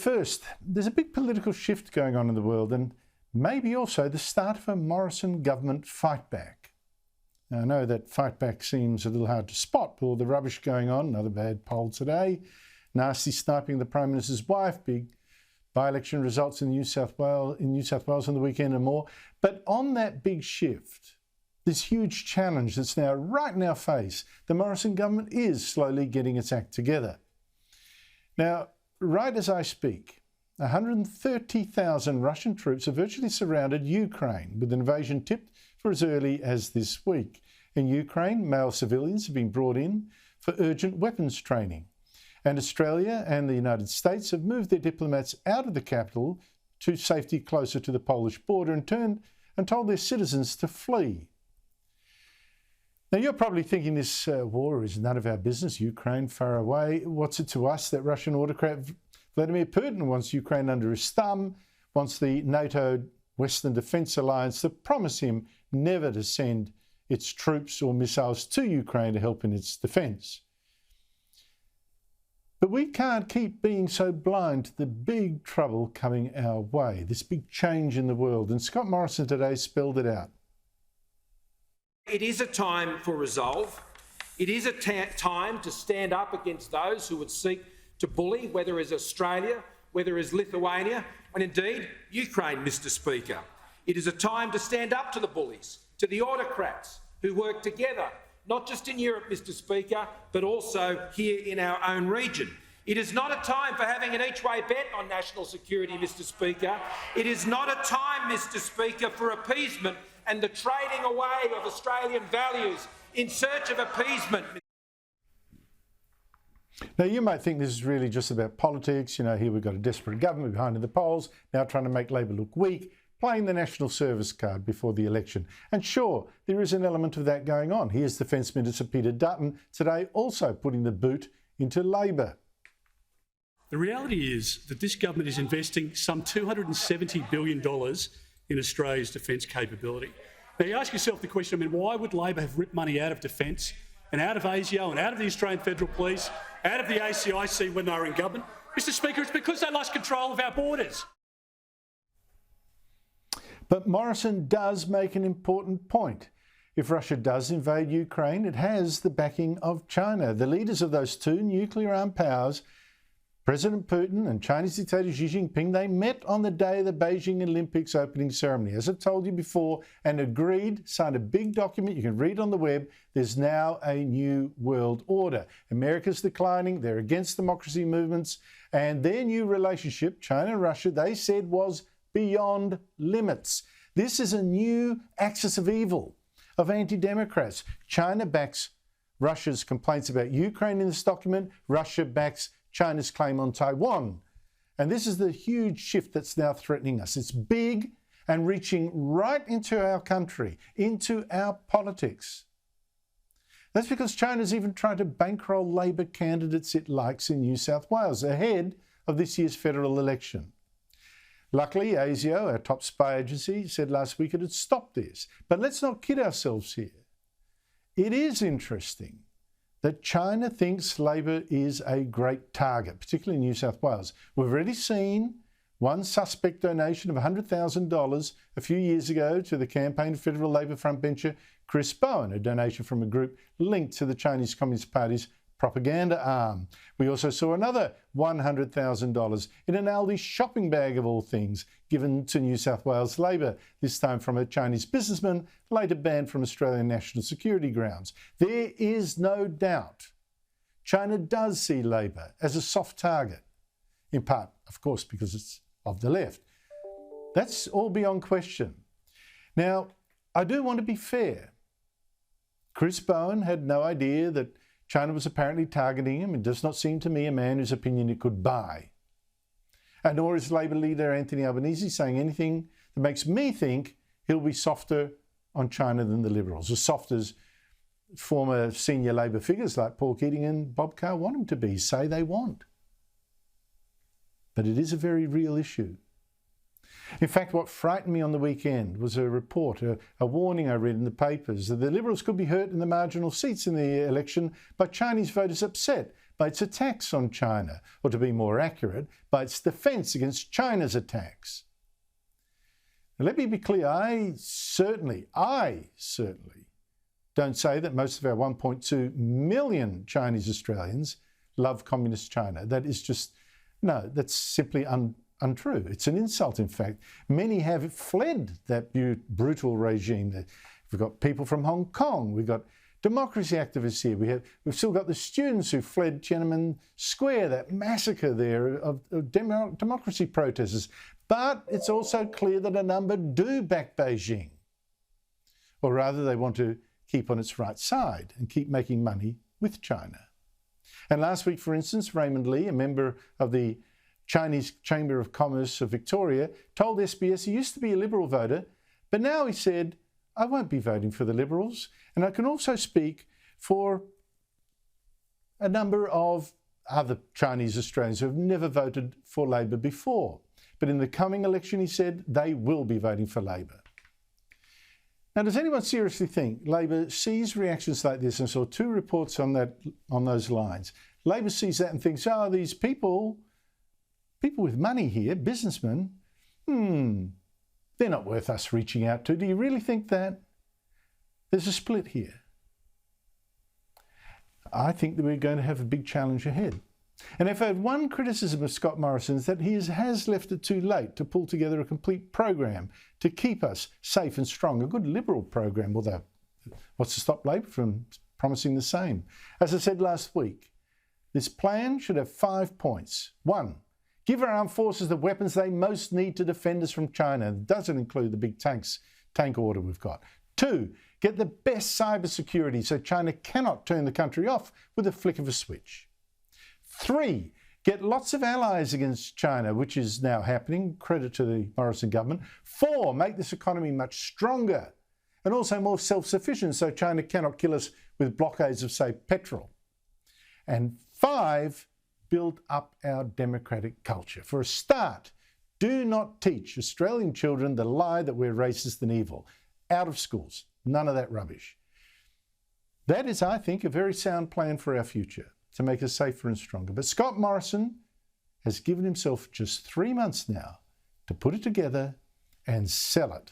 First, there's a big political shift going on in the world and maybe also the start of a Morrison government fight back. Now, I know that fight back seems a little hard to spot with all the rubbish going on, another bad poll today, nasty sniping the Prime Minister's wife, big by-election results in New South Wales on the weekend and more. But on that big shift, this huge challenge that's now right in our face, the Morrison government is slowly getting its act together. Now, right as I speak, 130,000 Russian troops have virtually surrounded Ukraine, with an invasion tipped for as early as this week. In Ukraine, male civilians have been brought in for urgent weapons training. And Australia and the United States have moved their diplomats out of the capital to safety closer to the Polish border and told their citizens to flee. Now, you're probably thinking this war is none of our business, Ukraine far away. What's it to us that Russian autocrat Vladimir Putin wants Ukraine under his thumb, wants the NATO Western Defence Alliance to promise him never to send its troops or missiles to Ukraine to help in its defence. But we can't keep being so blind to the big trouble coming our way, this big change in the world. And Scott Morrison today spelled it out. It is a time for resolve. It is a time to stand up against those who would seek to bully, whether it's Australia, whether it's Lithuania, and indeed Ukraine, Mr. Speaker. It is a time to stand up to the bullies, to the autocrats who work together, not just in Europe, Mr. Speaker, but also here in our own region. It is not a time for having an each-way bet on national security, Mr. Speaker. It is not a time, Mr. Speaker, for appeasement and the trading away of Australian values in search of appeasement. Now, you might think this is really just about politics. You know, here we've got a desperate government behind in the polls, now trying to make Labor look weak, playing the national service card before the election. And sure, there is an element of that going on. Here's Defence Minister Peter Dutton today also putting the boot into Labor. The reality is that this government is investing some $270 billion in Australia's defence capability. Now, you ask yourself the question, why would Labor have ripped money out of defence and out of ASIO and out of the Australian Federal Police, out of the ACIC when they were in government? Mr. Speaker, it's because they lost control of our borders. But Morrison does make an important point. If Russia does invade Ukraine, it has the backing of China. The leaders of those two nuclear-armed powers, President Putin and Chinese dictator Xi Jinping, they met on the day of the Beijing Olympics opening ceremony. As I've told you before, and agreed, signed a big document, you can read on the web, there's now a new world order. America's declining, they're against democracy movements, and their new relationship, China and Russia, they said was beyond limits. This is a new axis of evil, of anti-democrats. China backs Russia's complaints about Ukraine in this document. Russia backs China's claim on Taiwan. And this is the huge shift that's now threatening us. It's big and reaching right into our country, into our politics. That's because China's even trying to bankroll Labor candidates it likes in New South Wales ahead of this year's federal election. Luckily, ASIO, our top spy agency, said last week it had stopped this. But let's not kid ourselves here. It is interesting that China thinks Labor is a great target, particularly in New South Wales. We've already seen one suspect donation of $100,000 a few years ago to the campaign of federal Labor frontbencher Chris Bowen, a donation from a group linked to the Chinese Communist Party's propaganda arm. We also saw another $100,000 in an Aldi shopping bag of all things given to New South Wales Labor, this time from a Chinese businessman, later banned from Australian national security grounds. There is no doubt China does see Labor as a soft target, in part, of course, because it's of the left. That's all beyond question. Now, I do want to be fair. Chris Bowen had no idea that China was apparently targeting him. It does not seem to me a man whose opinion it could buy. And nor is Labor leader Anthony Albanese saying anything that makes me think he'll be softer on China than the Liberals, as soft as former senior Labor figures like Paul Keating and Bob Carr want him to be, say they want. But it is a very real issue. In fact, what frightened me on the weekend was a report, a warning I read in the papers that the Liberals could be hurt in the marginal seats in the election by Chinese voters upset by its attacks on China, or to be more accurate, by its defence against China's attacks. Now, let me be clear, I certainly don't say that most of our 1.2 million Chinese Australians love communist China. That is just, no, that's simply untrue. It's an insult, in fact. Many have fled that brutal regime. We've got people from Hong Kong. We've got democracy activists here. We've still got the students who fled Tiananmen Square, that massacre there of democracy protesters. But it's also clear that a number do back Beijing. Or rather, they want to keep on its right side and keep making money with China. And last week, for instance, Raymond Lee, a member of the Chinese Chamber of Commerce of Victoria, told SBS he used to be a Liberal voter, but now he said, I won't be voting for the Liberals. And I can also speak for a number of other Chinese Australians who have never voted for Labor before. But in the coming election, he said, they will be voting for Labor. Now, does anyone seriously think Labor sees reactions like this, and saw two reports on those lines? Labor sees that and thinks, oh, these people with money here, businessmen, they're not worth us reaching out to. Do you really think that? There's a split here. I think that we're going to have a big challenge ahead. And if I had one criticism of Scott Morrison, is that he has left it too late to pull together a complete program to keep us safe and strong, a good Liberal program, although what's to stop Labor from promising the same? As I said last week, this plan should have 5 points. 1, give our armed forces the weapons they most need to defend us from China. It doesn't include the big tank order we've got. 2, get the best cybersecurity so China cannot turn the country off with a flick of a switch. 3, get lots of allies against China, which is now happening, credit to the Morrison government. 4, make this economy much stronger and also more self-sufficient so China cannot kill us with blockades of, say, petrol. And 5, build up our democratic culture. For a start, do not teach Australian children the lie that we're racist and evil. Out of schools. None of that rubbish. That is, I think, a very sound plan for our future, to make us safer and stronger. But Scott Morrison has given himself just 3 months now to put it together and sell it.